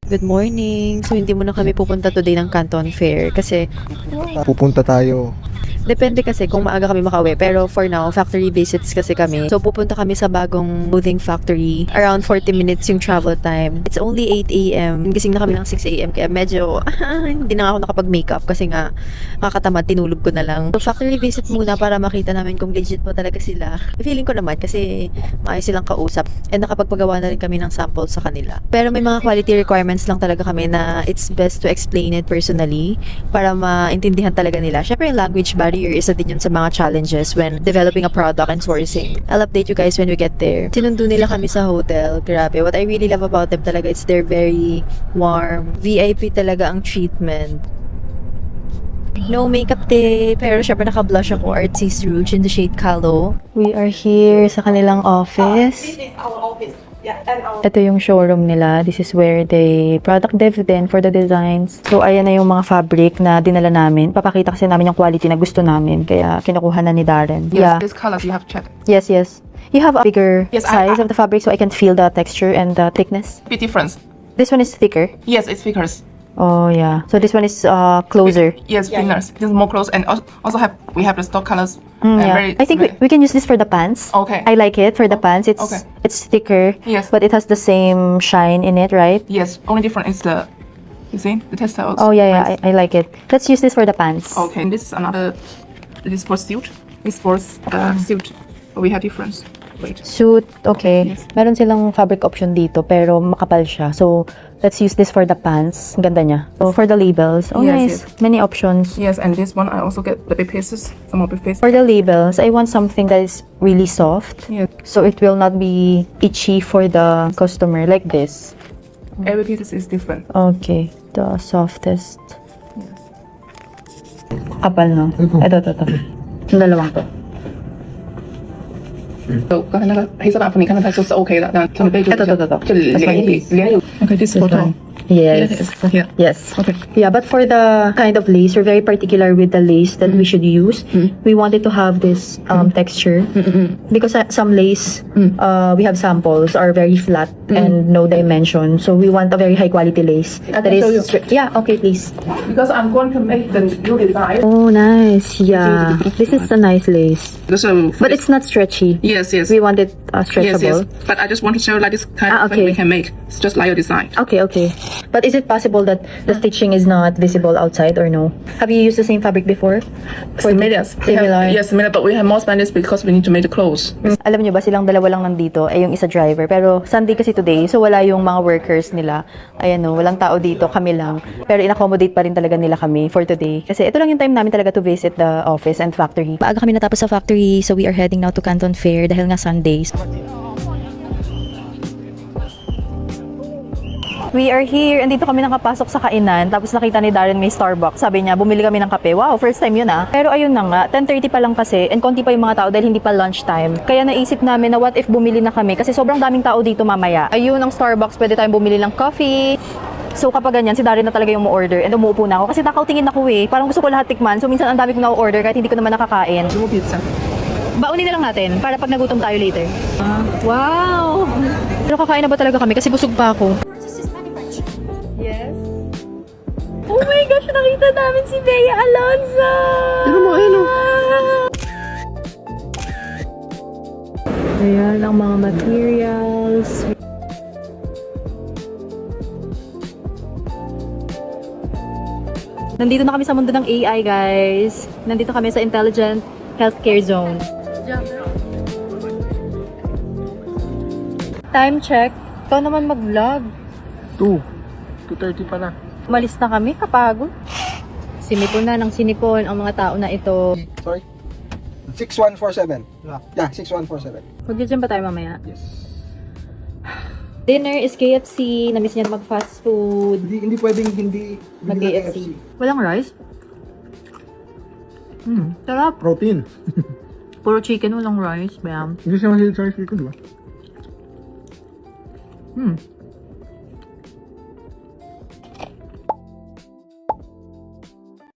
Good morning. So, hindi muna kami pupunta today ng Canton Fair kasi Pupunta tayo. depende kasi kung maaga kami makauwi. Pero for now, factory visits kasi kami. So, pupunta kami sa bagong clothing factory. Around 40 minutes yung travel time. It's only 8 a.m. Gising na kami ng 6 a.m. Kaya medyo, hindi na ako nakapag-makeup kasi nga, kakatamad, tinulog ko na lang. So, factory visit muna para makita namin kung legit po talaga sila. Feeling ko naman kasi maayos silang kausap. And nakapagpagawa na rin kami ng samples sa kanila. Pero may mga quality requirements lang talaga kami na it's best to explain it personally para maintindihan talaga nila. Syempre, yung language barrier isa din yun sa mga challenges when developing a product and sourcing. I'll update you guys when we get there. Sinundo nila kami sa hotel. Grabe. What I really love about them talaga is they're very warm. VIP talaga ang treatment. No makeup day, pero syempre naka-blush ako, Artsy Rouge in the shade Calo. We are here sa kanilang office. This is our office. Yeah, and our Ito yung showroom nila. This is where they product dev din for the designs. So, ayan na yung mga fabric na dinala namin. Papakita kasi namin yung quality na gusto namin. Kaya, kinukuha na ni Darren. yes, these colors you have checked. Yes, yes. You have a bigger Yes, size of the fabric so I can feel the texture and the thickness. Bit difference. This one is thicker. Yes, it's fingers. Oh, yeah. So, this one is closer. Yes, fingers. This is more close, and also we have the stock colors. Yeah. I think we can use this for the pants. Okay. I like it for the pants. Okay. It's thicker. Yes. But it has the same shine in it, right? Yes, only different is the you see the textiles. Oh, yeah. I like it. Let's use this for the pants. Okay, and this is another. This is for suit. It's for suit. We have difference. Wait. Suit, okay. Yes. Meron silang fabric option dito pero makapal siya. So, let's use this for the pants. Ang ganda niya. So, for the labels. Oh, nice. Yes, Many options. Yes, and this one I also get the big pieces. Some of the pieces. For the labels, I want something that is really soft. Yes. So, it will not be itchy for the customer like this. Every piece is different. Okay. The softest. Kapal, no? Ito. Yung dalawang to. So 刚才那个黑色版服你看它就是 OK 的，那他们备注对就连有 OK this is Photo. Yes. here. Yes. Okay. Yeah, but for the kind of lace, we're very particular with the lace that we should use. We wanted to have this texture because some lace, we have samples are very flat and no dimension. So we want a very high quality lace. I can show you. Yeah, okay, please. Because I'm going to make the new design. Oh, nice. Yeah, this is a nice lace, So but it's not stretchy. yes. We want it stretchable. But I just want to show you like this kind of okay. thing we can make. It's just like your design. Okay. But is it possible that the stitching is not visible outside or no? Have you used the same fabric before? Similar. Similar. Yes, similar, but we have more Spanish because we need to make the clothes. Alam nyo ba, silang dalawa lang nandito, ay yung isa driver. Pero Sunday kasi today, so wala yung mga workers nila. Ayan no, walang tao dito, kami lang. Pero in-accommodate pa rin talaga nila kami for today. Kasi ito lang yung time namin talaga to visit the office and factory. Maaga kami natapos sa factory, so we are heading now to Canton Fair dahil nga Sundays. We are here. Andito kami nakapasok sa kainan. Tapos nakita ni Darren may Starbucks. Sabi niya, bumili kami ng kape. Wow, first time yun ah. Pero ayun na nga, 10:30 pa lang kasi and konti pa yung mga tao dahil hindi pa lunchtime. Kaya naisip namin na what if bumili na kami kasi sobrang daming tao dito mamaya. Ayun ang Starbucks, pwede tayong bumili ng coffee. So kapag ganyan, si Darren na talaga yung mo-order and umuupo na ako. Kasi takaw tingin ako eh. Parang gusto ko lahat tikman. So minsan ang dami kong na-order kahit hindi ko naman nakakain. Dual pizza. Baunin na lang natin para pag nagutom tayo later. Wow! Pero kakain na ba talaga kami? Kasi busog pa ako. Yes. Oh my gosh, nakita namin si Bea Alonzo! Ano mo, ano? Ayan ang mga materials. Nandito na kami sa mundo ng AI, guys. Nandito kami sa Intelligent Healthcare Zone. Time check. Ikaw naman mag-vlog. 2:30 pa na. Umalis na kami, kapagod. Sinipon na ng sinipon ang mga tao na ito. Sorry? 6147. Yeah, 6147. Mag-gym ba tayo mamaya? Yes. Dinner is KFC. Namiss niya mag-fast food. Hindi pwedeng hindi Mag-KFC. Walang rice? Sarap. Protein. Puro chicken, walang rice. Bam. Hindi siya mahilig sa rice ko, di ba?